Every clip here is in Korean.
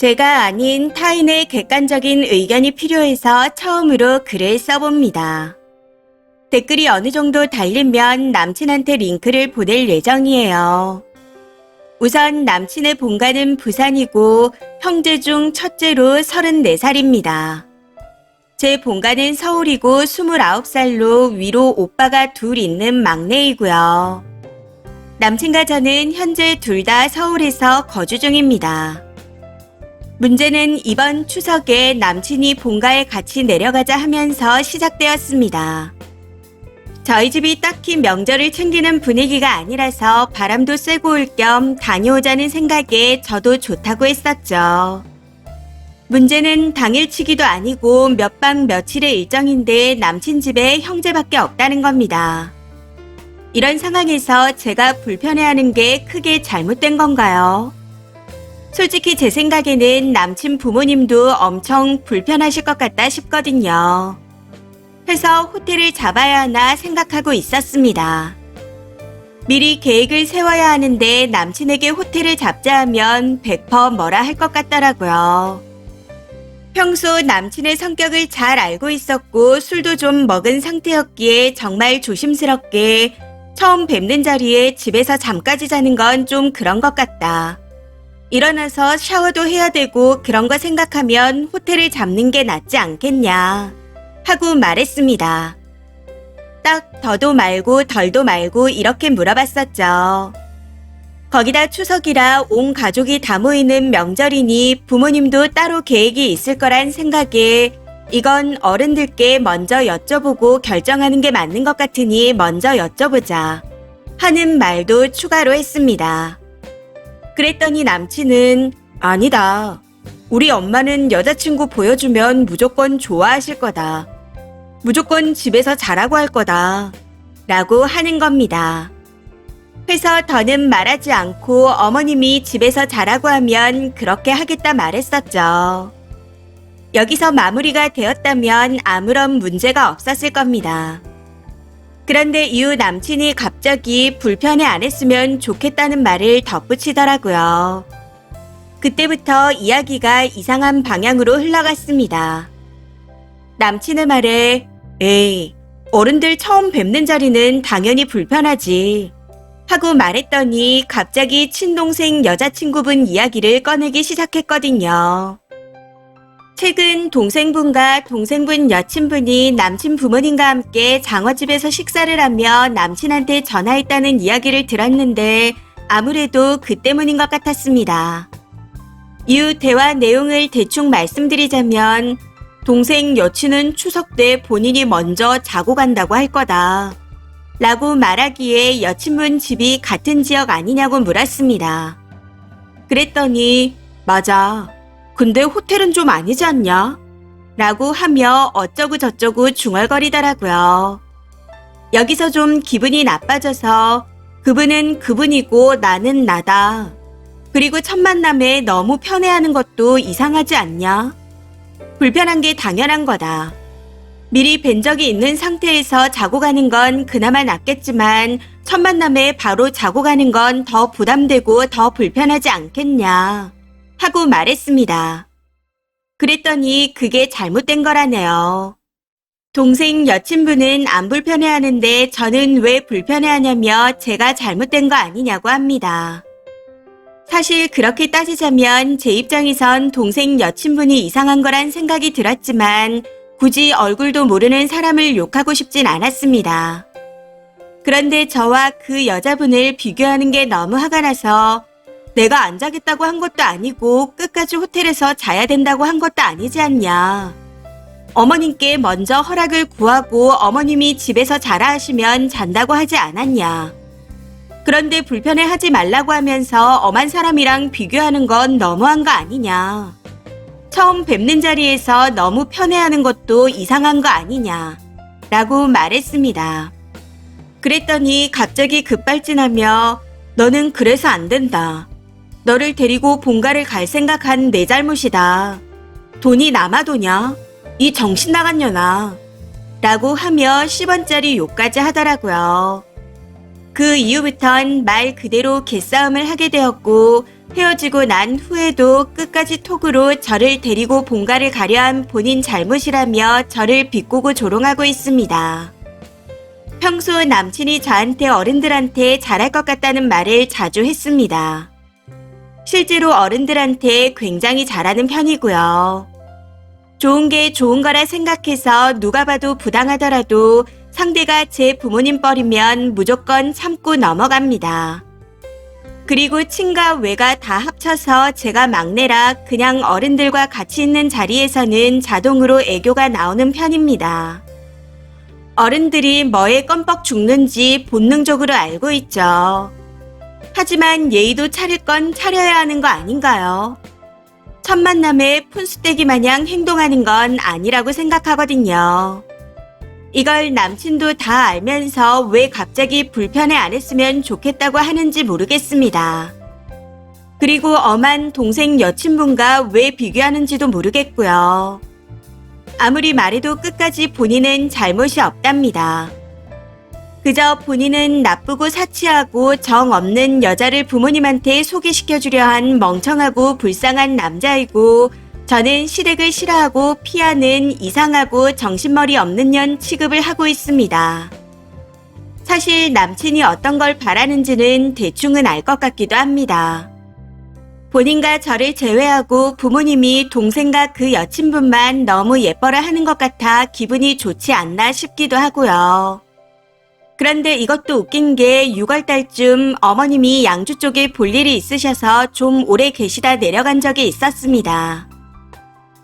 제가 아닌 타인의 객관적인 의견이 필요해서 처음으로 글을 써봅니다. 댓글이 어느 정도 달리면 남친한테 링크를 보낼 예정이에요. 우선 남친의 본가는 부산이고 형제 중 첫째로 34살입니다. 제 본가는 서울이고 29살로 위로 오빠가 둘 있는 막내이고요. 남친과 저는 현재 둘 다 서울에서 거주 중입니다. 문제는 이번 추석에 남친이 본가에 같이 내려가자 하면서 시작되었습니다. 저희 집이 딱히 명절을 챙기는 분위기가 아니라서 바람도 쐬고 올 겸 다녀오자는 생각에 저도 좋다고 했었죠. 문제는 당일치기도 아니고 몇 박 며칠의 일정인데 남친 집에 형제밖에 없다는 겁니다. 이런 상황에서 제가 불편해하는 게 크게 잘못된 건가요? 솔직히 제 생각에는 남친 부모님도 엄청 불편하실 것 같다 싶거든요. 해서 호텔을 잡아야 하나 생각하고 있었습니다. 미리 계획을 세워야 하는데 남친에게 호텔을 잡자 하면 100% 뭐라 할 것 같더라고요. 평소 남친의 성격을 잘 알고 있었고 술도 좀 먹은 상태였기에 정말 조심스럽게 처음 뵙는 자리에 집에서 잠까지 자는 건 좀 그런 것 같다. 일어나서 샤워도 해야 되고 그런 거 생각하면 호텔을 잡는 게 낫지 않겠냐 하고 말했습니다. 딱 더도 말고 덜도 말고 이렇게 물어봤었죠. 거기다 추석이라 온 가족이 다 모이는 명절이니 부모님도 따로 계획이 있을 거란 생각에 이건 어른들께 먼저 여쭤보고 결정하는 게 맞는 것 같으니 먼저 여쭤보자 하는 말도 추가로 했습니다. 그랬더니 남친은 아니다. 우리 엄마는 여자친구 보여주면 무조건 좋아하실 거다. 무조건 집에서 자라고 할 거다. 라고 하는 겁니다. 그래서 더는 말하지 않고 어머님이 집에서 자라고 하면 그렇게 하겠다 말했었죠. 여기서 마무리가 되었다면 아무런 문제가 없었을 겁니다. 그런데 이후 남친이 갑자기 불편해 안 했으면 좋겠다는 말을 덧붙이더라고요. 그때부터 이야기가 이상한 방향으로 흘러갔습니다. 남친의 말에 에이, 어른들 처음 뵙는 자리는 당연히 불편하지 하고 말했더니 갑자기 친동생 여자친구분 이야기를 꺼내기 시작했거든요. 최근 동생분과 동생분 여친분이 남친 부모님과 함께 장어집에서 식사를 하며 남친한테 전화했다는 이야기를 들었는데 아무래도 그 때문인 것 같았습니다. 이후 대화 내용을 대충 말씀드리자면 동생 여친은 추석 때 본인이 먼저 자고 간다고 할 거다 라고 말하기에 여친분 집이 같은 지역 아니냐고 물었습니다. 그랬더니 맞아. 근데 호텔은 좀 아니지 않냐? 라고 하며 어쩌고 저쩌고 중얼거리더라고요. 여기서 좀 기분이 나빠져서 그분은 그분이고 나는 나다. 그리고 첫 만남에 너무 편해하는 것도 이상하지 않냐? 불편한 게 당연한 거다. 미리 뵌 적이 있는 상태에서 자고 가는 건 그나마 낫겠지만 첫 만남에 바로 자고 가는 건 더 부담되고 더 불편하지 않겠냐? 하고 말했습니다. 그랬더니 그게 잘못된 거라네요. 동생 여친분은 안 불편해하는데 저는 왜 불편해하냐며 제가 잘못된 거 아니냐고 합니다. 사실 그렇게 따지자면 제 입장에선 동생 여친분이 이상한 거란 생각이 들었지만 굳이 얼굴도 모르는 사람을 욕하고 싶진 않았습니다. 그런데 저와 그 여자분을 비교하는 게 너무 화가 나서 내가 안 자겠다고 한 것도 아니고 끝까지 호텔에서 자야 된다고 한 것도 아니지 않냐. 어머님께 먼저 허락을 구하고 어머님이 집에서 자라 하시면 잔다고 하지 않았냐. 그런데 불편해하지 말라고 하면서 엄한 사람이랑 비교하는 건 너무한 거 아니냐. 처음 뵙는 자리에서 너무 편해하는 것도 이상한 거 아니냐. 라고 말했습니다. 그랬더니 갑자기 급발진하며 너는 그래서 안 된다. 너를 데리고 본가를 갈 생각한 내 잘못이다. 돈이 남아도냐? 이 정신 나간 년아. 라고 하며 10원짜리 욕까지 하더라고요. 그 이후부턴 말 그대로 개싸움을 하게 되었고 헤어지고 난 후에도 끝까지 톡으로 저를 데리고 본가를 가려한 본인 잘못이라며 저를 비꼬고 조롱하고 있습니다. 평소 남친이 저한테 어른들한테 잘할 것 같다는 말을 자주 했습니다. 실제로 어른들한테 굉장히 잘하는 편이고요. 좋은 게 좋은 거라 생각해서 누가 봐도 부당하더라도 상대가 제 부모님 뻘이면 무조건 참고 넘어갑니다. 그리고 친가 외가 다 합쳐서 제가 막내라 그냥 어른들과 같이 있는 자리에서는 자동으로 애교가 나오는 편입니다. 어른들이 뭐에 껌뻑 죽는지 본능적으로 알고 있죠. 하지만 예의도 차릴 건 차려야 하는 거 아닌가요? 첫 만남에 푼수떼기 마냥 행동하는 건 아니라고 생각하거든요. 이걸 남친도 다 알면서 왜 갑자기 불편해 안 했으면 좋겠다고 하는지 모르겠습니다. 그리고 엄한 동생 여친분과 왜 비교하는지도 모르겠고요. 아무리 말해도 끝까지 본인은 잘못이 없답니다. 그저 본인은 나쁘고 사치하고 정 없는 여자를 부모님한테 소개시켜주려 한 멍청하고 불쌍한 남자이고 저는 시댁을 싫어하고 피하는 이상하고 정신머리 없는 년 취급을 하고 있습니다. 사실 남친이 어떤 걸 바라는지는 대충은 알 것 같기도 합니다. 본인과 저를 제외하고 부모님이 동생과 그 여친분만 너무 예뻐라 하는 것 같아 기분이 좋지 않나 싶기도 하고요. 그런데 이것도 웃긴 게 6월달쯤 어머님이 양주 쪽에 볼 일이 있으셔서 좀 오래 계시다 내려간 적이 있었습니다.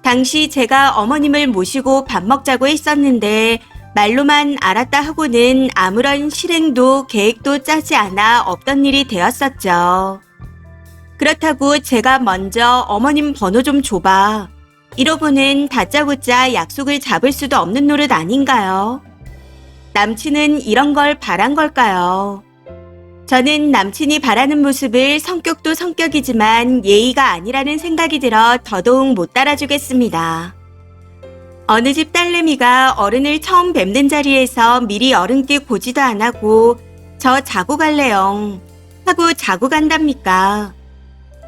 당시 제가 어머님을 모시고 밥 먹자고 했었는데 말로만 알았다 하고는 아무런 실행도 계획도 짜지 않아 없던 일이 되었었죠. 그렇다고 제가 먼저 어머님 번호 좀 줘봐. 이러고는 다짜고짜 약속을 잡을 수도 없는 노릇 아닌가요? 남친은 이런 걸 바란 걸까요? 저는 남친이 바라는 모습을 성격도 성격이지만 예의가 아니라는 생각이 들어 더더욱 못 따라주겠습니다. 어느 집 딸내미가 어른을 처음 뵙는 자리에서 미리 어른께 고지도 안 하고 저 자고 갈래요 하고 자고 간답니까?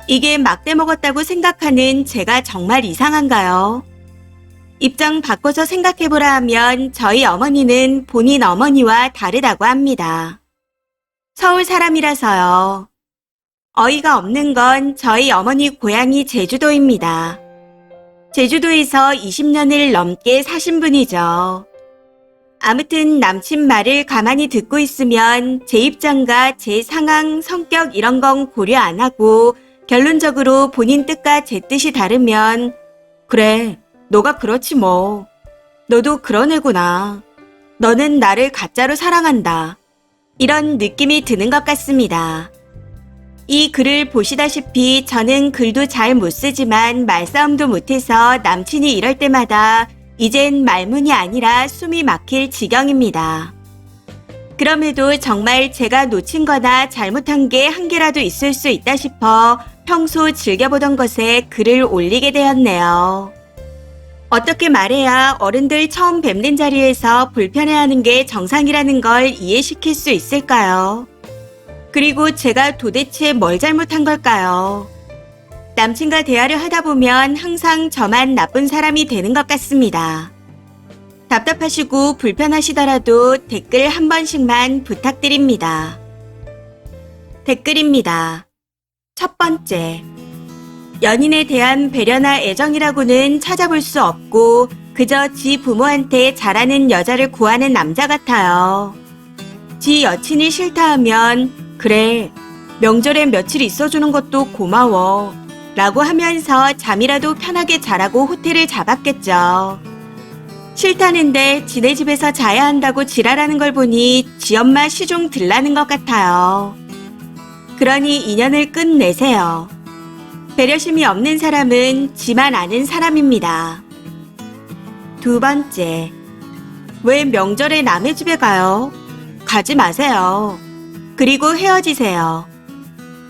이게 막대 먹었다고 생각하는 제가 정말 이상한가요? 입장 바꿔서 생각해보라 하면 저희 어머니는 본인 어머니와 다르다고 합니다. 서울 사람이라서요. 어이가 없는 건 저희 어머니 고향이 제주도입니다. 제주도에서 20년을 넘게 사신 분이죠. 아무튼 남친 말을 가만히 듣고 있으면 제 입장과 제 상황, 성격 이런 건 고려 안 하고 결론적으로 본인 뜻과 제 뜻이 다르면 그래, 너가 그렇지 뭐. 너도 그런 애구나. 너는 나를 가짜로 사랑한다. 이런 느낌이 드는 것 같습니다. 이 글을 보시다시피 저는 글도 잘 못 쓰지만 말싸움도 못해서 남친이 이럴 때마다 이젠 말문이 아니라 숨이 막힐 지경입니다. 그럼에도 정말 제가 놓친 거나 잘못한 게 한 개라도 있을 수 있다 싶어 평소 즐겨보던 것에 글을 올리게 되었네요. 어떻게 말해야 어른들 처음 뵙는 자리에서 불편해하는 게 정상이라는 걸 이해시킬 수 있을까요? 그리고 제가 도대체 뭘 잘못한 걸까요? 남친과 대화를 하다 보면 항상 저만 나쁜 사람이 되는 것 같습니다. 답답하시고 불편하시더라도 댓글 한 번씩만 부탁드립니다. 댓글입니다. 첫 번째. 연인에 대한 배려나 애정이라고는 찾아볼 수 없고 그저 지 부모한테 잘하는 여자를 구하는 남자 같아요. 지 여친이 싫다 하면 그래, 명절에 며칠 있어주는 것도 고마워 라고 하면서 잠이라도 편하게 자라고 호텔을 잡았겠죠. 싫다는데 지네 집에서 자야 한다고 지랄하는 걸 보니 지 엄마 시종 들라는 것 같아요. 그러니 인연을 끝내세요. 배려심이 없는 사람은 지만 아는 사람입니다. 두 번째, 왜 명절에 남의 집에 가요? 가지 마세요. 그리고 헤어지세요.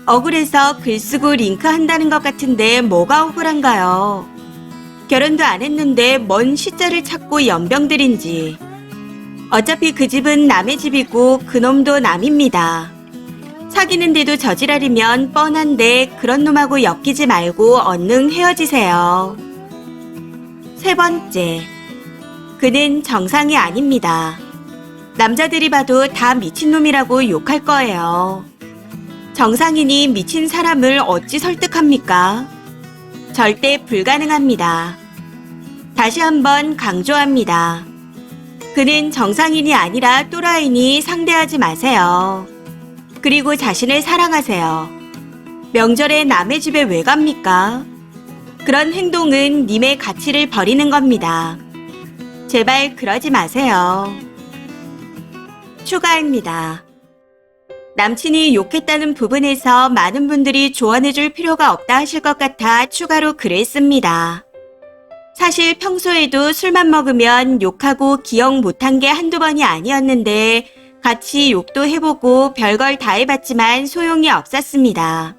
억울해서 글 쓰고 링크 한다는 것 같은데 뭐가 억울한가요? 결혼도 안 했는데 뭔 시자를 찾고 연병들인지. 어차피 그 집은 남의 집이고 그놈도 남입니다. 사귀는데도 저지랄이면 뻔한데 그런 놈하고 엮이지 말고 얼른 헤어지세요. 세 번째, 그는 정상이 아닙니다. 남자들이 봐도 다 미친놈이라고 욕할 거예요. 정상인이 미친 사람을 어찌 설득합니까? 절대 불가능합니다. 다시 한번 강조합니다. 그는 정상인이 아니라 또라이니 상대하지 마세요. 그리고 자신을 사랑하세요. 명절에 남의 집에 왜 갑니까? 그런 행동은 님의 가치를 버리는 겁니다. 제발 그러지 마세요. 추가입니다. 남친이 욕했다는 부분에서 많은 분들이 조언해줄 필요가 없다 하실 것 같아 추가로 글을 씁니다. 사실 평소에도 술만 먹으면 욕하고 기억 못한 게 한두 번이 아니었는데 같이 욕도 해보고 별걸 다 해봤지만 소용이 없었습니다.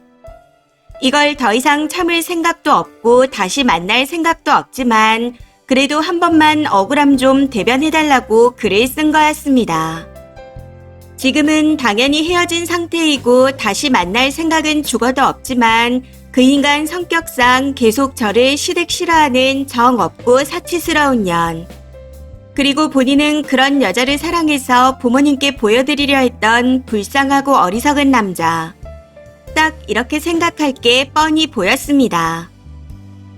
이걸 더 이상 참을 생각도 없고 다시 만날 생각도 없지만 그래도 한 번만 억울함 좀 대변해달라고 글을 쓴 거였습니다. 지금은 당연히 헤어진 상태이고 다시 만날 생각은 죽어도 없지만 그 인간 성격상 계속 저를 시댁 싫어하는 정없고 사치스러운 년. 그리고 본인은 그런 여자를 사랑해서 부모님께 보여드리려 했던 불쌍하고 어리석은 남자. 딱 이렇게 생각할 게 뻔히 보였습니다.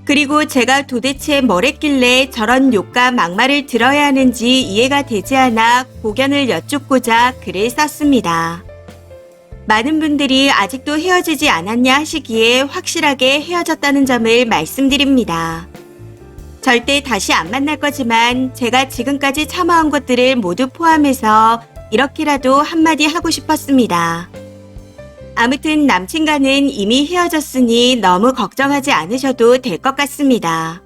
그리고 제가 도대체 뭘 했길래 저런 욕과 막말을 들어야 하는지 이해가 되지 않아 고견을 여쭙고자 글을 썼습니다. 많은 분들이 아직도 헤어지지 않았냐 하시기에 확실하게 헤어졌다는 점을 말씀드립니다. 절대 다시 안 만날 거지만 제가 지금까지 참아온 것들을 모두 포함해서 이렇게라도 한마디 하고 싶었습니다. 아무튼 남친과는 이미 헤어졌으니 너무 걱정하지 않으셔도 될 것 같습니다.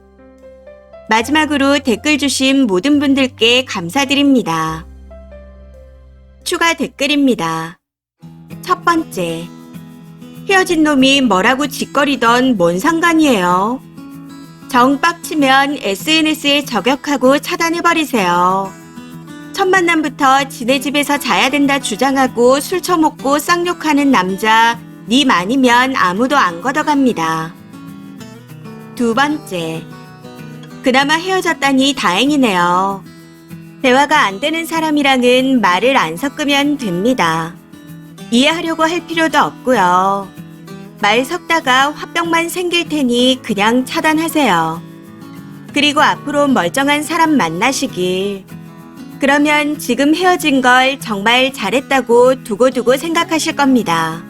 마지막으로 댓글 주신 모든 분들께 감사드립니다. 추가 댓글입니다. 첫 번째, 헤어진 놈이 뭐라고 짓거리던 뭔 상관이에요. 정 빡치면 SNS에 저격하고 차단해버리세요. 첫 만남부터 지네 집에서 자야 된다 주장하고 술 처먹고 쌍욕하는 남자 님 아니면 아무도 안 걷어갑니다. 두 번째, 그나마 헤어졌다니 다행이네요. 대화가 안 되는 사람이랑은 말을 안 섞으면 됩니다. 이해하려고 할 필요도 없고요. 말 섞다가 화병만 생길 테니 그냥 차단하세요. 그리고 앞으로 멀쩡한 사람 만나시길. 그러면 지금 헤어진 걸 정말 잘했다고 두고두고 생각하실 겁니다.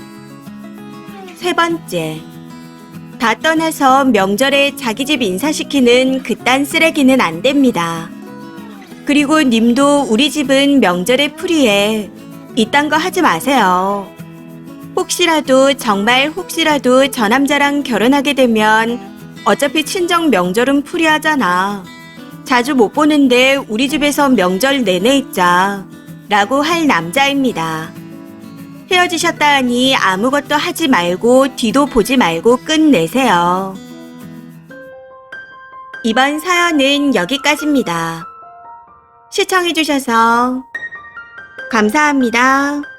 세 번째, 다 떠나서 명절에 자기 집 인사시키는 그딴 쓰레기는 안 됩니다. 그리고 님도 우리 집은 명절에 풀이해. 이딴 거 하지 마세요. 혹시라도 정말 혹시라도 저 남자랑 결혼하게 되면 어차피 친정 명절은 풀이하잖아. 자주 못 보는데 우리 집에서 명절 내내 있자 라고 할 남자입니다. 헤어지셨다 하니 아무것도 하지 말고 뒤도 보지 말고 끝내세요. 이번 사연은 여기까지입니다. 시청해주셔서 감사합니다.